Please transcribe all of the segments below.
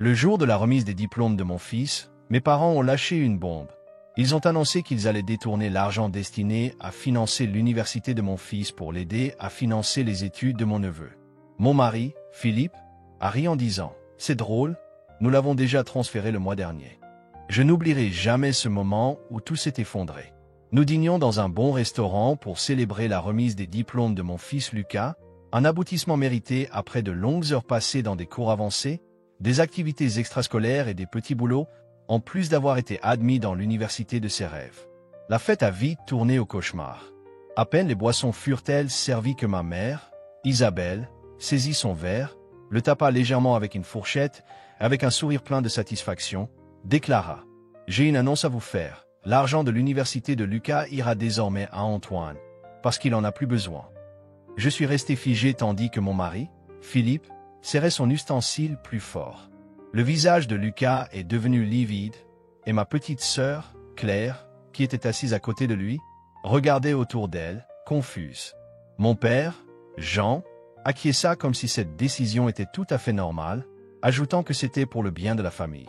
Le jour de la remise des diplômes de mon fils, mes parents ont lâché une bombe. Ils ont annoncé qu'ils allaient détourner l'argent destiné à financer l'université de mon fils pour l'aider à financer les études de mon neveu. Mon mari, Philippe, a ri en disant « C'est drôle, nous l'avons déjà transféré le mois dernier ». Je n'oublierai jamais ce moment où tout s'est effondré. Nous dînions dans un bon restaurant pour célébrer la remise des diplômes de mon fils Lucas, un aboutissement mérité après de longues heures passées dans des cours avancés, des activités extrascolaires et des petits boulots, en plus d'avoir été admis dans l'université de ses rêves. La fête a vite tourné au cauchemar. À peine les boissons furent-elles servies que ma mère, Isabelle, saisit son verre, le tapa légèrement avec une fourchette, avec un sourire plein de satisfaction, déclara « J'ai une annonce à vous faire. L'argent de l'université de Lucas ira désormais à Antoine, parce qu'il en a plus besoin. » Je suis resté figé tandis que mon mari, Philippe, serrait son ustensile plus fort. Le visage de Lucas est devenu livide, et ma petite sœur, Claire, qui était assise à côté de lui, regardait autour d'elle, confuse. Mon père, Jean, acquiesça comme si cette décision était tout à fait normale, ajoutant que c'était pour le bien de la famille.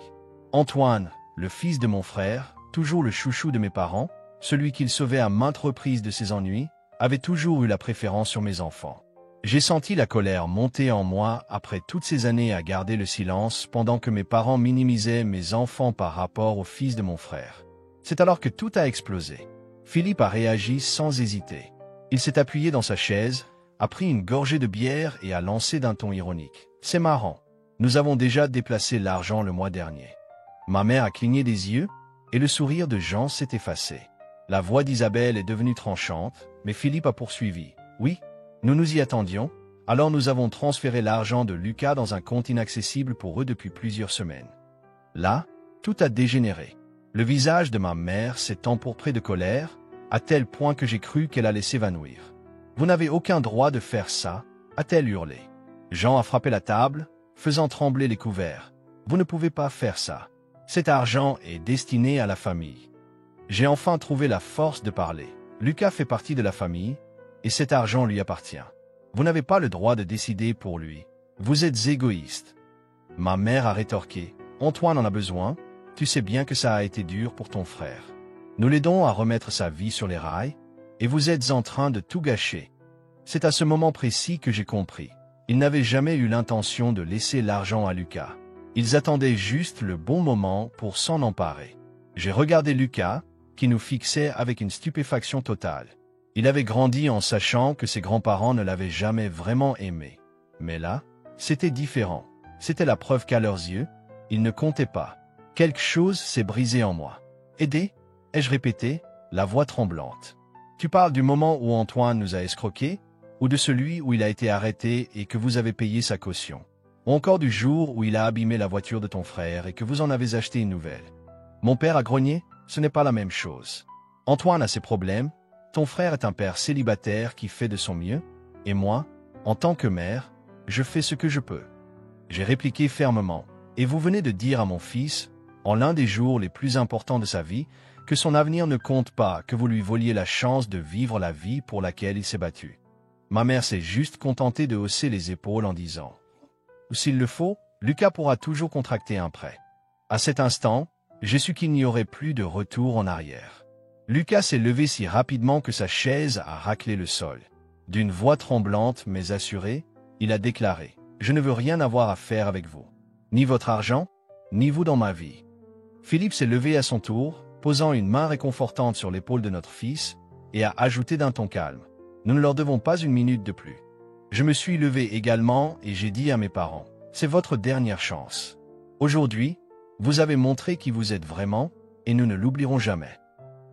Antoine, le fils de mon frère, toujours le chouchou de mes parents, celui qu'ils sauvaient à maintes reprises de ses ennuis, avait toujours eu la préférence sur mes enfants. J'ai senti la colère monter en moi après toutes ces années à garder le silence pendant que mes parents minimisaient mes enfants par rapport au fils de mon frère. C'est alors que tout a explosé. Philippe a réagi sans hésiter. Il s'est appuyé dans sa chaise, a pris une gorgée de bière et a lancé d'un ton ironique. « C'est marrant. Nous avons déjà déplacé l'argent le mois dernier. » Ma mère a cligné des yeux et le sourire de Jean s'est effacé. La voix d'Isabelle est devenue tranchante, mais Philippe a poursuivi. « Oui, nous nous y attendions, alors nous avons transféré l'argent de Lucas dans un compte inaccessible pour eux depuis plusieurs semaines. » Là, tout a dégénéré. Le visage de ma mère s'est empourpré de colère, à tel point que j'ai cru qu'elle allait s'évanouir. « Vous n'avez aucun droit de faire ça » a-t-elle hurlé. Jean a frappé la table, faisant trembler les couverts. « Vous ne pouvez pas faire ça. Cet argent est destiné à la famille. » J'ai enfin trouvé la force de parler. Lucas fait partie de la famille, et cet argent lui appartient. Vous n'avez pas le droit de décider pour lui. Vous êtes égoïste. Ma mère a rétorqué. Antoine en a besoin. Tu sais bien que ça a été dur pour ton frère. Nous l'aidons à remettre sa vie sur les rails, et vous êtes en train de tout gâcher. C'est à ce moment précis que j'ai compris. Ils n'avaient jamais eu l'intention de laisser l'argent à Lucas. Ils attendaient juste le bon moment pour s'en emparer. J'ai regardé Lucas, qui nous fixait avec une stupéfaction totale. Il avait grandi en sachant que ses grands-parents ne l'avaient jamais vraiment aimé. Mais là, c'était différent. C'était la preuve qu'à leurs yeux, il ne comptait pas. Quelque chose s'est brisé en moi. « Aider » ai-je répété, la voix tremblante. « Tu parles du moment où Antoine nous a escroqués, ou de celui où il a été arrêté et que vous avez payé sa caution, ou encore du jour où il a abîmé la voiture de ton frère et que vous en avez acheté une nouvelle. » Mon père a grogné, ce n'est pas la même chose. Antoine a ses problèmes, ton frère est un père célibataire qui fait de son mieux, et moi, en tant que mère, je fais ce que je peux. J'ai répliqué fermement, et vous venez de dire à mon fils, en l'un des jours les plus importants de sa vie, que son avenir ne compte pas, que vous lui voliez la chance de vivre la vie pour laquelle il s'est battu. Ma mère s'est juste contentée de hausser les épaules en disant « S'il le faut, Lucas pourra toujours contracter un prêt. » À cet instant, j'ai su qu'il n'y aurait plus de retour en arrière. Lucas s'est levé si rapidement que sa chaise a raclé le sol. D'une voix tremblante mais assurée, il a déclaré « Je ne veux rien avoir à faire avec vous. Ni votre argent, ni vous dans ma vie. » Philippe s'est levé à son tour, posant une main réconfortante sur l'épaule de notre fils, et a ajouté d'un ton calme « Nous ne leur devons pas une minute de plus. » Je me suis levé également et j'ai dit à mes parents « C'est votre dernière chance. Aujourd'hui, vous avez montré qui vous êtes vraiment, et nous ne l'oublierons jamais. »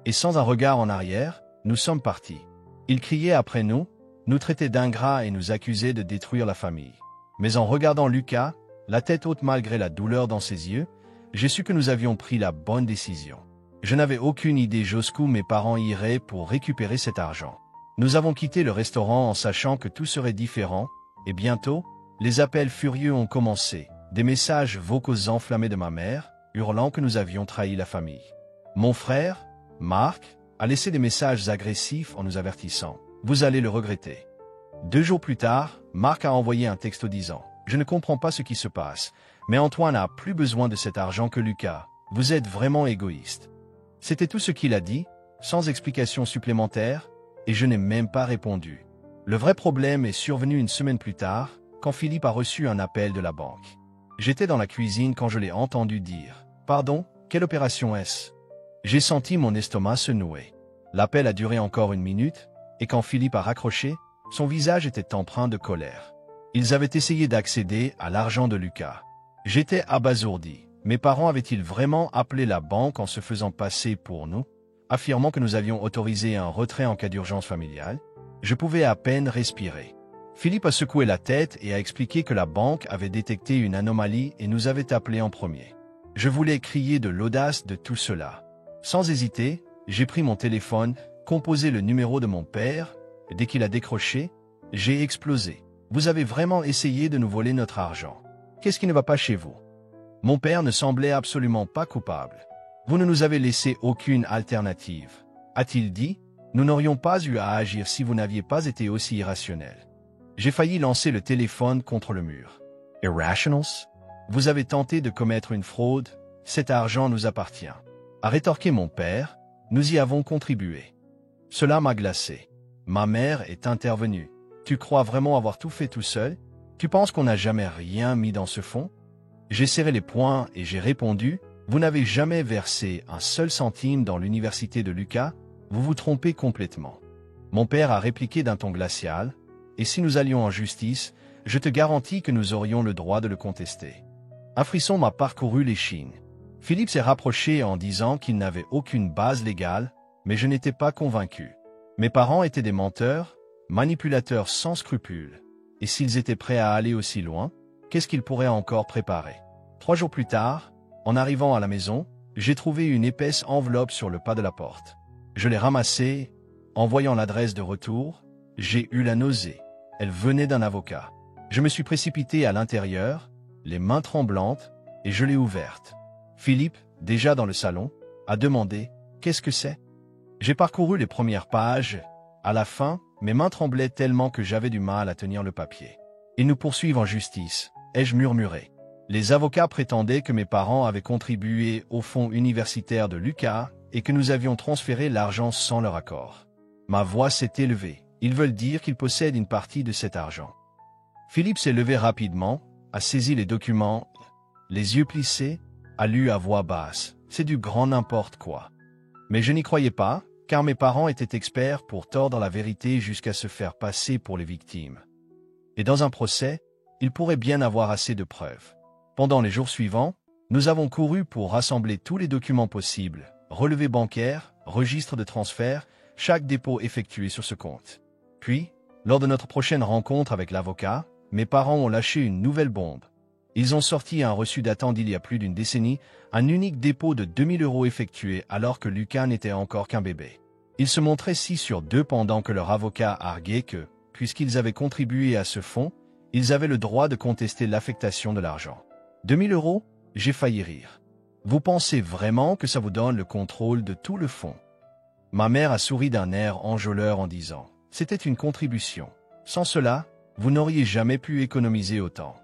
Et sans un regard en arrière, nous sommes partis. Ils criaient après nous, nous traitaient d'ingrats et nous accusaient de détruire la famille. Mais en regardant Lucas, la tête haute malgré la douleur dans ses yeux, j'ai su que nous avions pris la bonne décision. Je n'avais aucune idée jusqu'où mes parents iraient pour récupérer cet argent. Nous avons quitté le restaurant en sachant que tout serait différent, et bientôt, les appels furieux ont commencé, des messages vocaux enflammés de ma mère, hurlant que nous avions trahi la famille. Mon frère, Marc, a laissé des messages agressifs en nous avertissant « Vous allez le regretter ». 2 jours plus tard, Marc a envoyé un texto disant Je ne comprends pas ce qui se passe, mais Antoine a plus besoin de cet argent que Lucas. Vous êtes vraiment égoïste. » C'était tout ce qu'il a dit, sans explication supplémentaire, et je n'ai même pas répondu. Le vrai problème est survenu une semaine plus tard, quand Philippe a reçu un appel de la banque. J'étais dans la cuisine quand je l'ai entendu dire « Pardon, quelle opération est-ce » J'ai senti mon estomac se nouer. L'appel a duré encore 1 minute, et quand Philippe a raccroché, son visage était empreint de colère. Ils avaient essayé d'accéder à l'argent de Lucas. J'étais abasourdi. Mes parents avaient-ils vraiment appelé la banque en se faisant passer pour nous, affirmant que nous avions autorisé un retrait en cas d'urgence familiale? Je pouvais à peine respirer. Philippe a secoué la tête et a expliqué que la banque avait détecté une anomalie et nous avait appelés en premier. Je voulais crier de l'audace de tout cela. Sans hésiter, j'ai pris mon téléphone, composé le numéro de mon père, et dès qu'il a décroché, j'ai explosé. « Vous avez vraiment essayé de nous voler notre argent. Qu'est-ce qui ne va pas chez vous ?» Mon père ne semblait absolument pas coupable. « Vous ne nous avez laissé aucune alternative. » a-t-il dit. « Nous n'aurions pas eu à agir si vous n'aviez pas été aussi irrationnel. » J'ai failli lancer le téléphone contre le mur. « Irrationals? Vous avez tenté de commettre une fraude. Cet argent nous appartient. » A rétorqué mon père. « Nous y avons contribué. » Cela m'a glacé. Ma mère est intervenue. « Tu crois vraiment avoir tout fait tout seul? Tu penses qu'on n'a jamais rien mis dans ce fonds? » J'ai serré les poings et j'ai répondu « Vous n'avez jamais versé un seul centime dans l'université de Lucas, vous vous trompez complètement. » Mon père a répliqué d'un ton glacial « Et si nous allions en justice, je te garantis que nous aurions le droit de le contester. » Un frisson m'a parcouru l'échine. Philippe s'est rapproché en disant qu'il n'avait aucune base légale, mais je n'étais pas convaincu. Mes parents étaient des menteurs, manipulateurs sans scrupules. Et s'ils étaient prêts à aller aussi loin, qu'est-ce qu'ils pourraient encore préparer? 3 jours plus tard, en arrivant à la maison, j'ai trouvé une épaisse enveloppe sur le pas de la porte. Je l'ai ramassée. En voyant l'adresse de retour, j'ai eu la nausée. Elle venait d'un avocat. Je me suis précipité à l'intérieur, les mains tremblantes, et je l'ai ouverte. Philippe, déjà dans le salon, a demandé « Qu'est-ce que c'est ?» J'ai parcouru les premières pages. À la fin, mes mains tremblaient tellement que j'avais du mal à tenir le papier. « Ils nous poursuivent en justice », ai-je murmuré. Les avocats prétendaient que mes parents avaient contribué au fonds universitaire de Lucas et que nous avions transféré l'argent sans leur accord. Ma voix s'est élevée. Ils veulent dire qu'ils possèdent une partie de cet argent. Philippe s'est levé rapidement, a saisi les documents, les yeux plissés, a lu à voix basse. C'est du grand n'importe quoi. Mais je n'y croyais pas, car mes parents étaient experts pour tordre la vérité jusqu'à se faire passer pour les victimes. Et dans un procès, ils pourraient bien avoir assez de preuves. Pendant les jours suivants, nous avons couru pour rassembler tous les documents possibles, relevés bancaires, registres de transfert, chaque dépôt effectué sur ce compte. Puis, lors de notre prochaine rencontre avec l'avocat, mes parents ont lâché une nouvelle bombe. Ils ont sorti un reçu datant d'il y a plus d'1 décennie, un unique dépôt de 2 000 € effectué alors que Lucas n'était encore qu'un bébé. Ils se montraient 6 sur 2 pendant que leur avocat arguait que, puisqu'ils avaient contribué à ce fonds, ils avaient le droit de contester l'affectation de l'argent. 2 000 €? J'ai failli rire. Vous pensez vraiment que ça vous donne le contrôle de tout le fonds? Ma mère a souri d'un air enjôleur en disant « C'était une contribution. Sans cela, vous n'auriez jamais pu économiser autant. »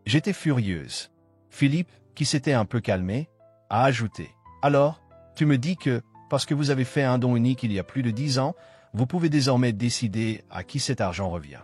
J'étais furieuse. Philippe, qui s'était un peu calmé, a ajouté « Alors, tu me dis que, parce que vous avez fait un don unique il y a plus de 10 ans, vous pouvez désormais décider à qui cet argent revient. »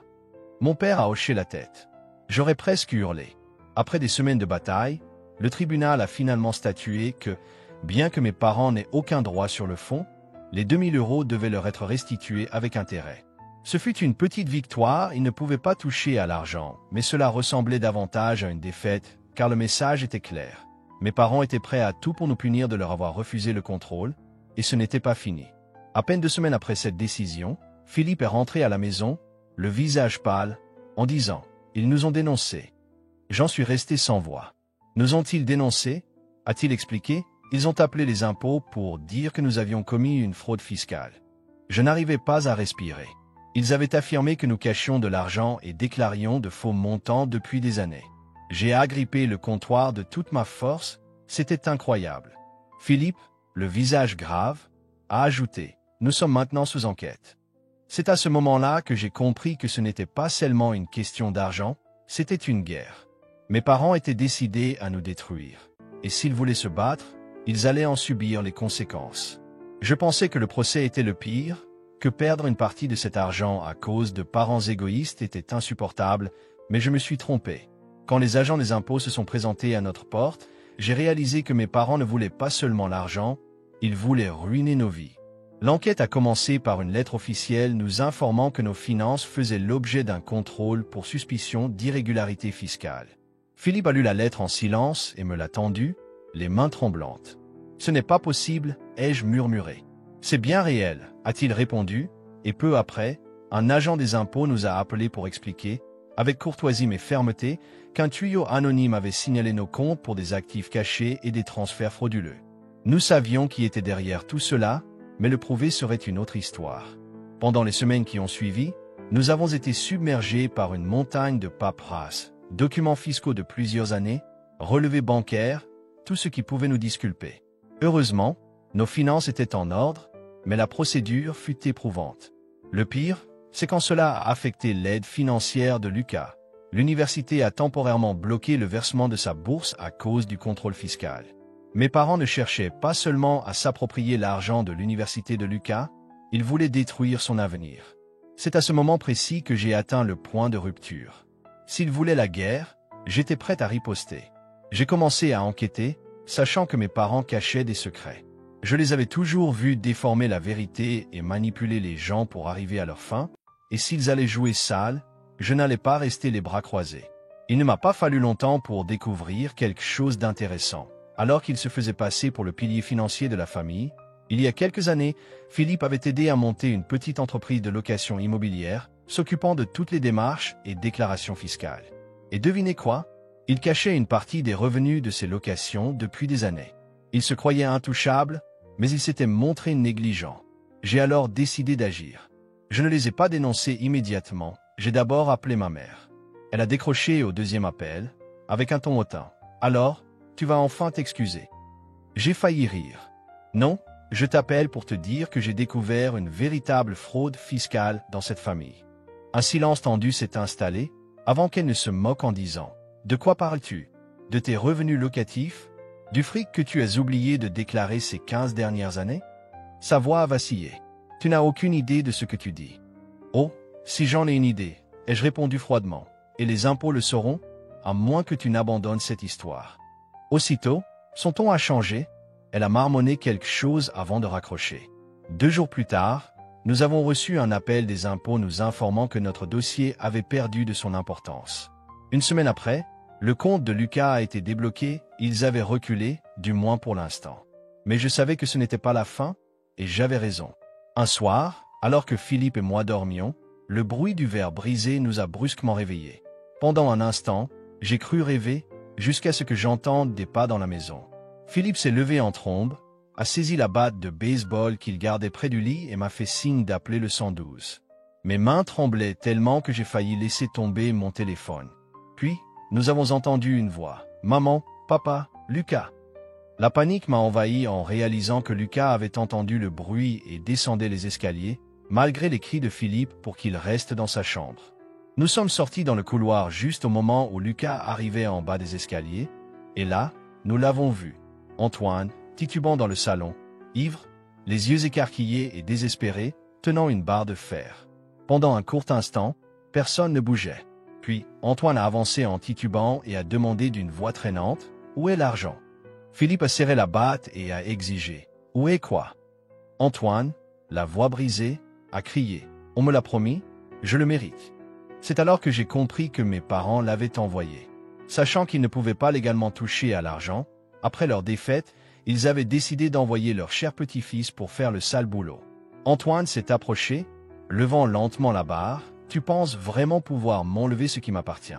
Mon père a hoché la tête. J'aurais presque hurlé. Après des semaines de bataille, le tribunal a finalement statué que, bien que mes parents n'aient aucun droit sur le fonds, les 2 000 € devaient leur être restitués avec intérêt. Ce fut une petite victoire, ils ne pouvaient pas toucher à l'argent, mais cela ressemblait davantage à une défaite, car le message était clair. Mes parents étaient prêts à tout pour nous punir de leur avoir refusé le contrôle, et ce n'était pas fini. À peine 2 semaines après cette décision, Philippe est rentré à la maison, le visage pâle, en disant « Ils nous ont dénoncés. » J'en suis resté sans voix. Nous ont-ils dénoncés? A-t-il expliqué? Ils ont appelé les impôts pour dire que nous avions commis une fraude fiscale. Je n'arrivais pas à respirer. Ils avaient affirmé que nous cachions de l'argent et déclarions de faux montants depuis des années. J'ai agrippé le comptoir de toute ma force, c'était incroyable. Philippe, le visage grave, a ajouté « Nous sommes maintenant sous enquête. » C'est à ce moment-là que j'ai compris que ce n'était pas seulement une question d'argent, C'était une guerre. Mes parents étaient décidés à nous détruire. Et s'ils voulaient se battre, ils allaient en subir les conséquences. Je pensais que le procès était le pire, que perdre une partie de cet argent à cause de parents égoïstes était insupportable, mais je me suis trompé. Quand les agents des impôts se sont présentés à notre porte, j'ai réalisé que mes parents ne voulaient pas seulement l'argent, ils voulaient ruiner nos vies. L'enquête a commencé par une lettre officielle nous informant que nos finances faisaient l'objet d'un contrôle pour suspicion d'irrégularité fiscale. Philippe a lu la lettre en silence et me l'a tendue, les mains tremblantes. « Ce n'est pas possible », ai-je murmuré. « C'est bien réel », a-t-il répondu, et peu après, un agent des impôts nous a appelés pour expliquer, avec courtoisie mais fermeté, qu'un tuyau anonyme avait signalé nos comptes pour des actifs cachés et des transferts frauduleux. Nous savions qui était derrière tout cela, mais le prouver serait une autre histoire. Pendant les semaines qui ont suivi, nous avons été submergés par une montagne de paperasse, documents fiscaux de plusieurs années, relevés bancaires, tout ce qui pouvait nous disculper. Heureusement, nos finances étaient en ordre, mais la procédure fut éprouvante. Le pire, c'est quand cela a affecté l'aide financière de Lucas. L'université a temporairement bloqué le versement de sa bourse à cause du contrôle fiscal. Mes parents ne cherchaient pas seulement à s'approprier l'argent de l'université de Lucas, ils voulaient détruire son avenir. C'est à ce moment précis que j'ai atteint le point de rupture. S'ils voulaient la guerre, j'étais prêt à riposter. J'ai commencé à enquêter, sachant que mes parents cachaient des secrets. Je les avais toujours vus déformer la vérité et manipuler les gens pour arriver à leur fin, et s'ils allaient jouer sale, je n'allais pas rester les bras croisés. Il ne m'a pas fallu longtemps pour découvrir quelque chose d'intéressant. Alors qu'il se faisait passer pour le pilier financier de la famille, il y a quelques années, Philippe avait aidé à monter une petite entreprise de location immobilière, s'occupant de toutes les démarches et déclarations fiscales. Et devinez quoi? Il cachait une partie des revenus de ses locations depuis des années. Il se croyait intouchable, mais il s'était montré négligent. J'ai alors décidé d'agir. Je ne les ai pas dénoncés immédiatement, j'ai d'abord appelé ma mère. Elle a décroché au deuxième appel, avec un ton hautain. « Alors, tu vas enfin t'excuser. » J'ai failli rire. « Non, je t'appelle pour te dire que j'ai découvert une véritable fraude fiscale dans cette famille. » Un silence tendu s'est installé, avant qu'elle ne se moque en disant « De quoi parles-tu? De tes revenus locatifs? Du fric que tu as oublié de déclarer ces 15 dernières années ?» Sa voix a vacillé. « Tu n'as aucune idée de ce que tu dis. »« Oh, si j'en ai une idée, » ai-je répondu froidement. « Et les impôts le sauront, à moins que tu n'abandonnes cette histoire. » Aussitôt, son ton a changé, elle a marmonné quelque chose avant de raccrocher. 2 jours plus tard, nous avons reçu un appel des impôts nous informant que notre dossier avait perdu de son importance. 1 semaine après, le compte de Lucas a été débloqué, ils avaient reculé, du moins pour l'instant. Mais je savais que ce n'était pas la fin, et j'avais raison. Un soir, alors que Philippe et moi dormions, le bruit du verre brisé nous a brusquement réveillés. Pendant un instant, j'ai cru rêver, jusqu'à ce que j'entende des pas dans la maison. Philippe s'est levé en trombe, a saisi la batte de baseball qu'il gardait près du lit et m'a fait signe d'appeler le 112. Mes mains tremblaient tellement que j'ai failli laisser tomber mon téléphone. Puis, nous avons entendu une voix. « Maman, papa, Lucas !» La panique m'a envahi en réalisant que Lucas avait entendu le bruit et descendait les escaliers, malgré les cris de Philippe pour qu'il reste dans sa chambre. Nous sommes sortis dans le couloir juste au moment où Lucas arrivait en bas des escaliers, et là, nous l'avons vu. Antoine, titubant dans le salon, ivre, les yeux écarquillés et désespéré, tenant une barre de fer. Pendant un court instant, personne ne bougeait. Puis, Antoine a avancé en titubant et a demandé d'une voix traînante, « Où est l'argent ?» Philippe a serré la batte et a exigé, « Où est quoi ?» Antoine, la voix brisée, a crié, « On me l'a promis, je le mérite. » C'est alors que j'ai compris que mes parents l'avaient envoyé. Sachant qu'ils ne pouvaient pas légalement toucher à l'argent, après leur défaite, ils avaient décidé d'envoyer leur cher petit-fils pour faire le sale boulot. Antoine s'est approché, levant lentement la barre. « Tu penses vraiment pouvoir m'enlever ce qui m'appartient ?»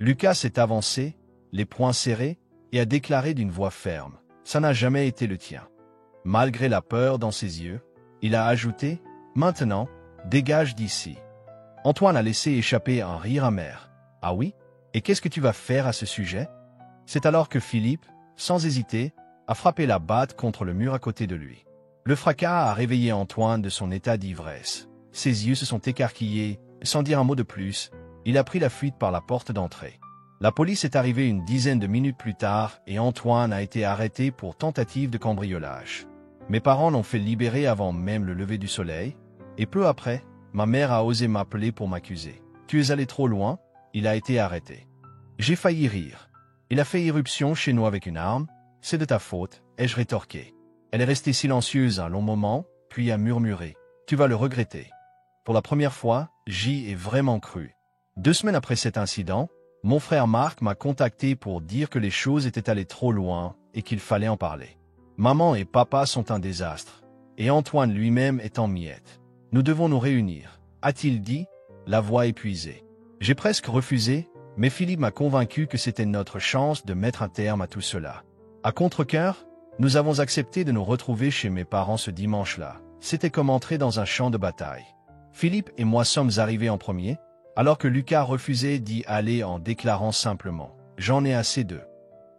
Lucas s'est avancé, les poings serrés, et a déclaré d'une voix ferme, « Ça n'a jamais été le tien. » Malgré la peur dans ses yeux, il a ajouté, « Maintenant, dégage d'ici. » Antoine a laissé échapper un rire amer. « Ah oui? Et qu'est-ce que tu vas faire à ce sujet ?» C'est alors que Philippe, sans hésiter, a frappé la batte contre le mur à côté de lui. Le fracas a réveillé Antoine de son état d'ivresse. Ses yeux se sont écarquillés, sans dire un mot de plus, Il a pris la fuite par la porte d'entrée. La police est arrivée une dizaine de minutes plus tard et Antoine a été arrêté pour tentative de cambriolage. Mes parents l'ont fait libérer avant même le lever du soleil, et peu après, ma mère a osé m'appeler pour m'accuser. « Tu es allé trop loin ?» Il a été arrêté. J'ai failli rire. Il a fait irruption chez nous avec une arme. « C'est de ta faute », ai-je rétorqué. Elle est restée silencieuse un long moment, puis a murmuré. « Tu vas le regretter. » Pour la première fois, j'y ai vraiment cru. 2 semaines après cet incident, mon frère Marc m'a contacté pour dire que les choses étaient allées trop loin et qu'il fallait en parler. Maman et papa sont un désastre, et Antoine lui-même est en miettes. Nous devons nous réunir, a-t-il dit, la voix épuisée. J'ai presque refusé, mais Philippe m'a convaincu que c'était notre chance de mettre un terme à tout cela. À contre-cœur, nous avons accepté de nous retrouver chez mes parents ce dimanche-là. C'était comme entrer dans un champ de bataille. Philippe et moi sommes arrivés en premier, alors que Lucas refusait d'y aller en déclarant simplement « J'en ai assez d'eux ».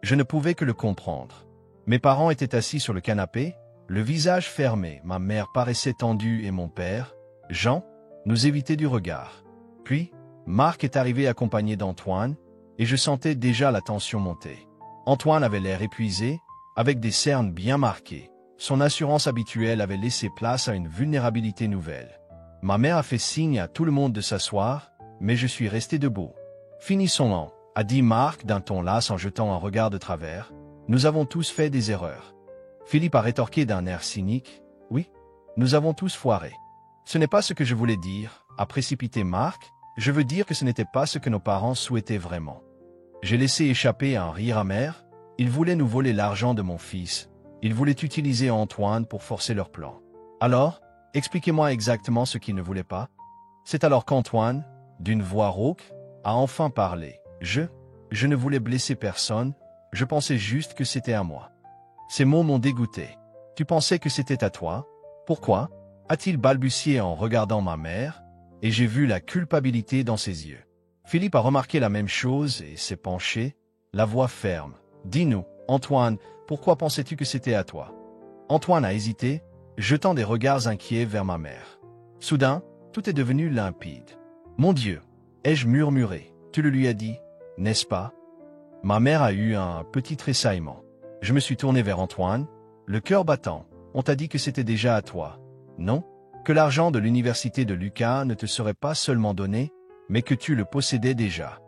Je ne pouvais que le comprendre. Mes parents étaient assis sur le canapé, le visage fermé, ma mère paraissait tendue et mon père, Jean, nous évitait du regard. Puis, Marc est arrivé accompagné d'Antoine, et je sentais déjà la tension monter. Antoine avait l'air épuisé, avec des cernes bien marquées. Son assurance habituelle avait laissé place à une vulnérabilité nouvelle. Ma mère a fait signe à tout le monde de s'asseoir, mais je suis resté debout. « Finissons-en », a dit Marc d'un ton las en jetant un regard de travers. « Nous avons tous fait des erreurs. » Philippe a rétorqué d'un air cynique. « Oui, nous avons tous foiré. » « Ce n'est pas ce que je voulais dire, » a précipité Marc. « Je veux dire que ce n'était pas ce que nos parents souhaitaient vraiment. » J'ai laissé échapper un rire amer. Ils voulaient nous voler l'argent de mon fils. Ils voulaient utiliser Antoine pour forcer leur plan. Alors, expliquez-moi exactement ce qu'ils ne voulaient pas. C'est alors qu'Antoine, d'une voix rauque, a enfin parlé. Je ne voulais blesser personne, je pensais juste que c'était à moi. Ces mots m'ont dégoûté. Tu pensais que c'était à toi? Pourquoi? A-t-il balbutié en regardant ma mère, et j'ai vu la culpabilité dans ses yeux. Philippe a remarqué la même chose et s'est penché, la voix ferme. Dis-nous, Antoine, pourquoi pensais-tu que c'était à toi? Antoine a hésité, jetant des regards inquiets vers ma mère. Soudain, tout est devenu limpide. Mon Dieu, ai-je murmuré, tu le lui as dit, n'est-ce pas? Ma mère a eu un petit tressaillement. Je me suis tourné vers Antoine, le cœur battant. On t'a dit que c'était déjà à toi. Non? Que l'argent de l'université de Lucas ne te serait pas seulement donné, mais que tu le possédais déjà.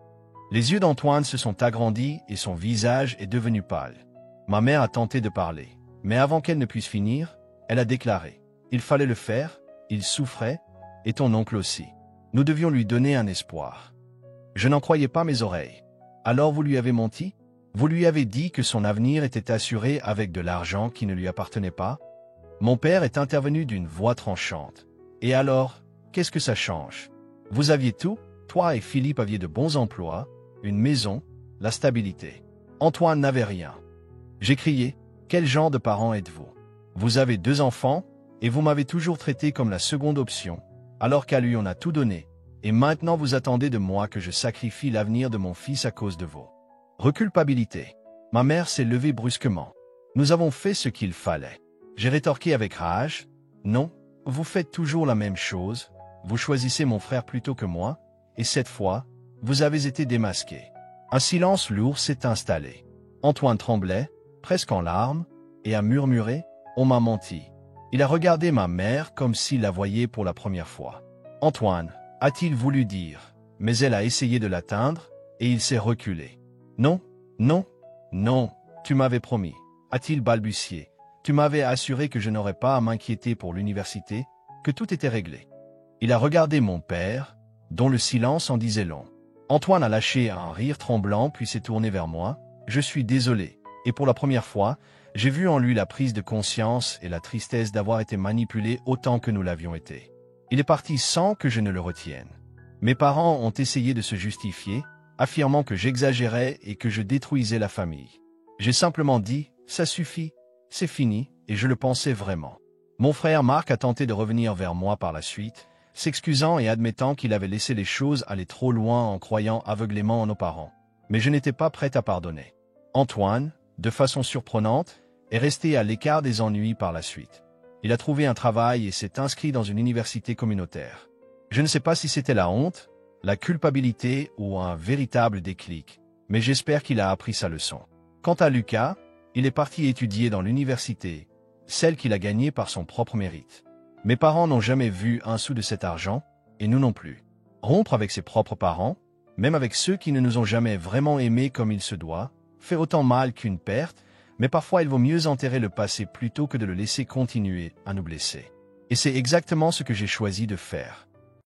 Les yeux d'Antoine se sont agrandis et son visage est devenu pâle. Ma mère a tenté de parler, mais avant qu'elle ne puisse finir, elle a déclaré. Il fallait le faire, il souffrait, et ton oncle aussi. Nous devions lui donner un espoir. Je n'en croyais pas mes oreilles. Alors vous lui avez menti? Vous lui avez dit que son avenir était assuré avec de l'argent qui ne lui appartenait pas? Mon père est intervenu d'une voix tranchante. Et alors, qu'est-ce que ça change? Vous aviez tout, toi et Philippe aviez de bons emplois, une maison, la stabilité. Antoine n'avait rien. J'ai crié, quel genre de parents êtes-vous? Vous avez 2 enfants, et vous m'avez toujours traité comme la seconde option, alors qu'à lui on a tout donné, et maintenant vous attendez de moi que je sacrifie l'avenir de mon fils à cause de vous. Reculpabilité. Ma mère s'est levée brusquement. Nous avons fait ce qu'il fallait. J'ai rétorqué avec rage. Non, vous faites toujours la même chose. Vous choisissez mon frère plutôt que moi, et cette fois, vous avez été démasqué. Un silence lourd s'est installé. Antoine tremblait, presque en larmes, et a murmuré « On m'a menti ». Il a regardé ma mère comme s'il la voyait pour la première fois. Antoine, a-t-il voulu dire, mais elle a essayé de l'atteindre, et il s'est reculé. Non, non, non, tu m'avais promis, a-t-il balbutié. Tu m'avais assuré que je n'aurais pas à m'inquiéter pour l'université, que tout était réglé. Il a regardé mon père, dont le silence en disait long. Antoine a lâché un rire tremblant puis s'est tourné vers moi. Je suis désolé, et pour la première fois, j'ai vu en lui la prise de conscience et la tristesse d'avoir été manipulé autant que nous l'avions été. Il est parti sans que je ne le retienne. Mes parents ont essayé de se justifier, affirmant que j'exagérais et que je détruisais la famille. J'ai simplement dit, ça suffit, c'est fini, et je le pensais vraiment. Mon frère Marc a tenté de revenir vers moi par la suite, s'excusant et admettant qu'il avait laissé les choses aller trop loin en croyant aveuglément en nos parents. Mais je n'étais pas prêt à pardonner. Antoine, de façon surprenante, est resté à l'écart des ennuis par la suite. Il a trouvé un travail et s'est inscrit dans une université communautaire. Je ne sais pas si c'était la honte, la culpabilité ou un véritable déclic, mais j'espère qu'il a appris sa leçon. Quant à Lucas, il est parti étudier dans l'université, celle qu'il a gagnée par son propre mérite. Mes parents n'ont jamais vu un sou de cet argent, et nous non plus. Rompre avec ses propres parents, même avec ceux qui ne nous ont jamais vraiment aimés comme il se doit, fait autant mal qu'une perte, mais parfois il vaut mieux enterrer le passé plutôt que de le laisser continuer à nous blesser. Et c'est exactement ce que j'ai choisi de faire.